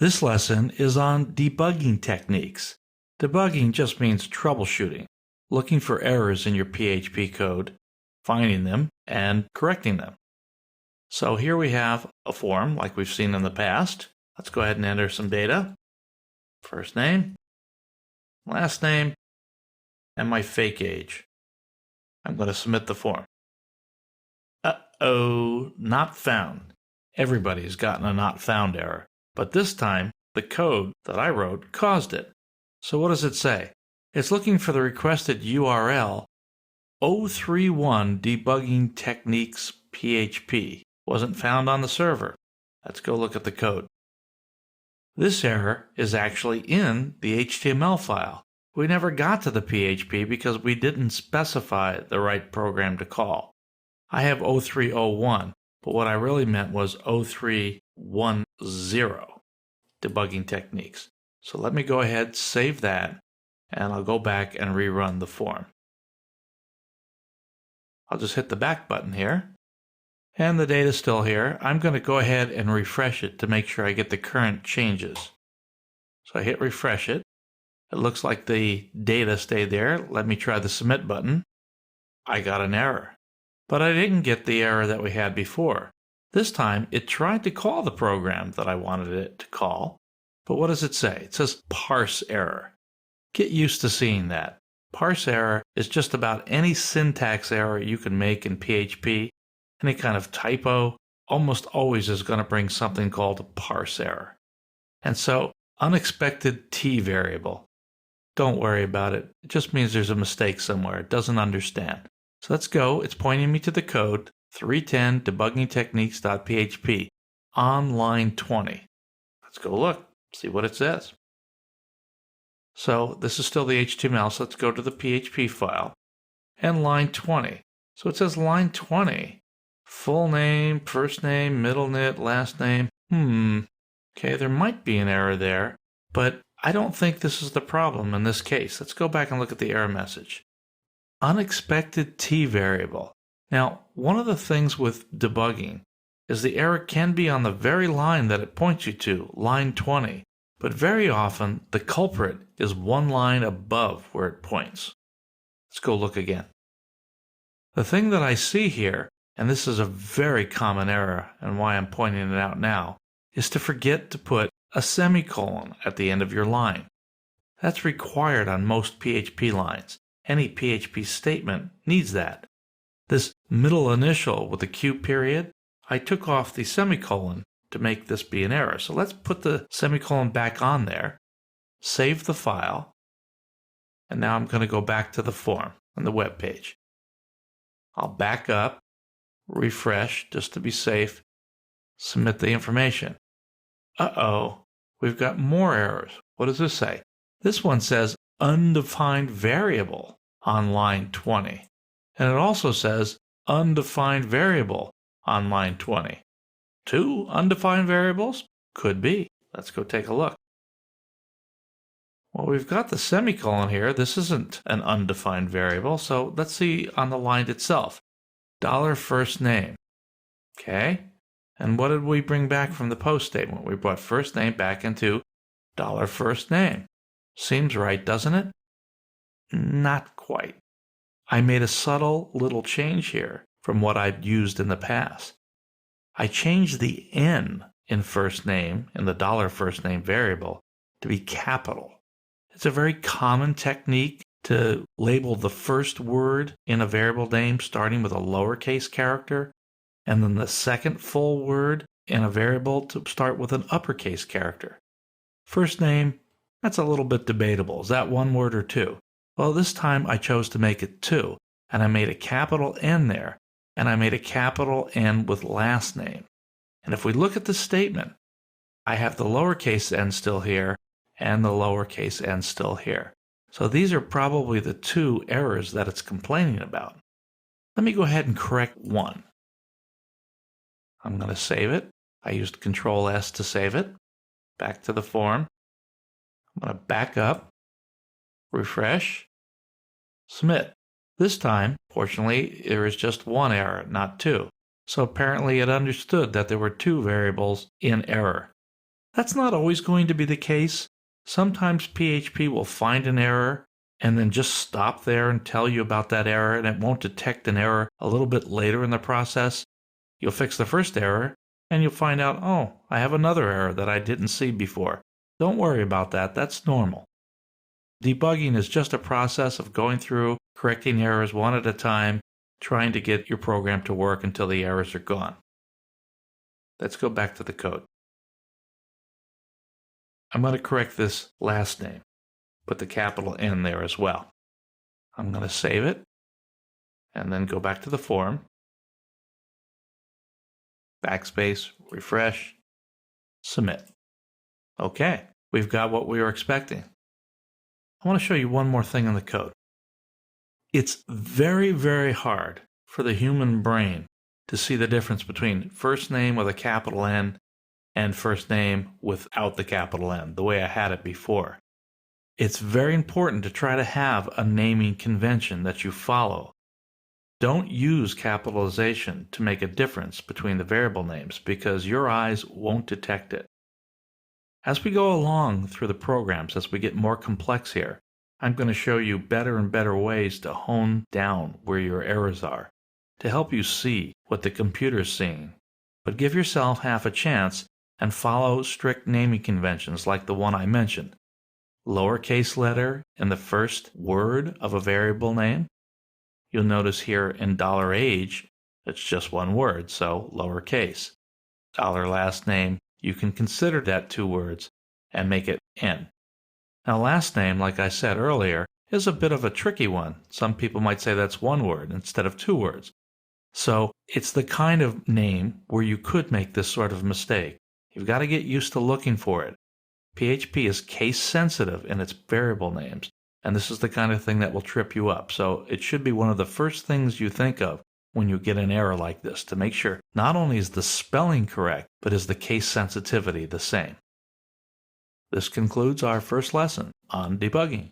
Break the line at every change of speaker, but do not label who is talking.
This lesson is on debugging techniques. Debugging just means troubleshooting, looking for errors in your PHP code, finding them, and correcting them. So here we have a form like we've seen in the past. Let's go ahead and enter some data. First name, last name, and my fake age. I'm going to submit the form. Uh-oh, not found. Everybody's gotten a not found error, but this time the code that I wrote caused it. So what does it say? It's looking for the requested URL 031 Debugging Techniques PHP. Wasn't found on the server. Let's go look at the code. This error is actually in the HTML file. We never got to the PHP because we didn't specify the right program to call. I have 0301, but what I really meant was 0310 Debugging Techniques. So let me go ahead, save that, and I'll go back and rerun the form. I'll just hit the back button here. And the data's still here. I'm going to go ahead and refresh it to make sure I get the current changes. So I hit refresh it. It looks like the data stayed there. Let me try the submit button. I got an error. But I didn't get the error that we had before. This time it tried to call the program that I wanted it to call. But what does it say? It says parse error. Get used to seeing that. Parse error is just about any syntax error you can make in PHP. Any kind of typo almost always is going to bring something called a parse error. And so, unexpected t variable. Don't worry about it. It just means there's a mistake somewhere. It doesn't understand. So let's go. It's pointing me to the code 310 debuggingtechniques.php on line 20. Let's go look, see what it says. So this is still the HTML, so let's go to the PHP file and line 20. So it says line 20. Full name, first name, middle nit, last name. Okay, there might be an error there, but I don't think this is the problem in this case. Let's go back and look at the error message. Unexpected t variable. Now, one of the things with debugging is the error can be on the very line that it points you to, line 20, but very often the culprit is one line above where it points. Let's go look again. The thing that I see here, and this is a very common error and why I'm pointing it out now, is to forget to put a semicolon at the end of your line. That's required on most PHP lines. Any PHP statement needs that. This middle initial with the Q period, I took off the semicolon to make this be an error. So let's put the semicolon back on there, save the file, and now I'm going to go back to the form on the web page. I'll back up, refresh just to be safe, submit the information. Uh-oh, we've got more errors. What does this say? This one says undefined variable on line 20. And it also says undefined variable on line 20. Two undefined variables? Could be. Let's go take a look. Well, we've got the semicolon here. This isn't an undefined variable, so let's see on the line itself. $first name. Okay. And what did we bring back from the post statement? We brought first name back into $first name. Seems right, doesn't it? Not quite. I made a subtle little change here from what I'd used in the past. I changed the N in first name, in the $first name variable, to be capital. It's a very common technique to label the first word in a variable name starting with a lowercase character, and then the second full word in a variable to start with an uppercase character. First name, that's a little bit debatable. Is that one word or two? Well, this time I chose to make it two, and I made a capital N there, and I made a capital N with last name. And if we look at the statement, I have the lowercase n still here, and the lowercase n still here. So these are probably the two errors that it's complaining about. Let me go ahead and correct one. I'm going to save it. I used Control S to save it. Back to the form. I'm going to back up, refresh, submit. This time, fortunately, there is just one error, not two. So apparently it understood that there were two variables in error. That's not always going to be the case. Sometimes PHP will find an error and then just stop there and tell you about that error, and it won't detect an error a little bit later in the process. You'll fix the first error, and you'll find out, oh, I have another error that I didn't see before. Don't worry about that. That's normal. Debugging is just a process of going through, correcting errors one at a time, trying to get your program to work until the errors are gone. Let's go back to the code. I'm going to correct this last name. Put the capital N there as well. I'm going to save it and then go back to the form. Backspace, refresh, submit. Okay, we've got what we were expecting. I want to show you one more thing in the code. It's very, very hard for the human brain to see the difference between first name with a capital N and first name without the capital N, the way I had it before. It's very important to try to have a naming convention that you follow. Don't use capitalization to make a difference between the variable names because your eyes won't detect it. As we go along through the programs, as we get more complex here, I'm going to show you better and better ways to hone down where your errors are, to help you see what the computer's seeing. But give yourself half a chance and follow strict naming conventions like the one I mentioned. Lowercase letter in the first word of a variable name. You'll notice here in $age, it's just one word, so lowercase. $last name, you can consider that 2 words and make it N. Now last name, like I said earlier, is a bit of a tricky one. Some people might say that's 1 word instead of 2 words. So it's the kind of name where you could make this sort of mistake. You've got to get used to looking for it. PHP is case sensitive in its variable names, and this is the kind of thing that will trip you up. So it should be one of the first things you think of when you get an error like this, to make sure not only is the spelling correct, but is the case sensitivity the same. This concludes our first lesson on debugging.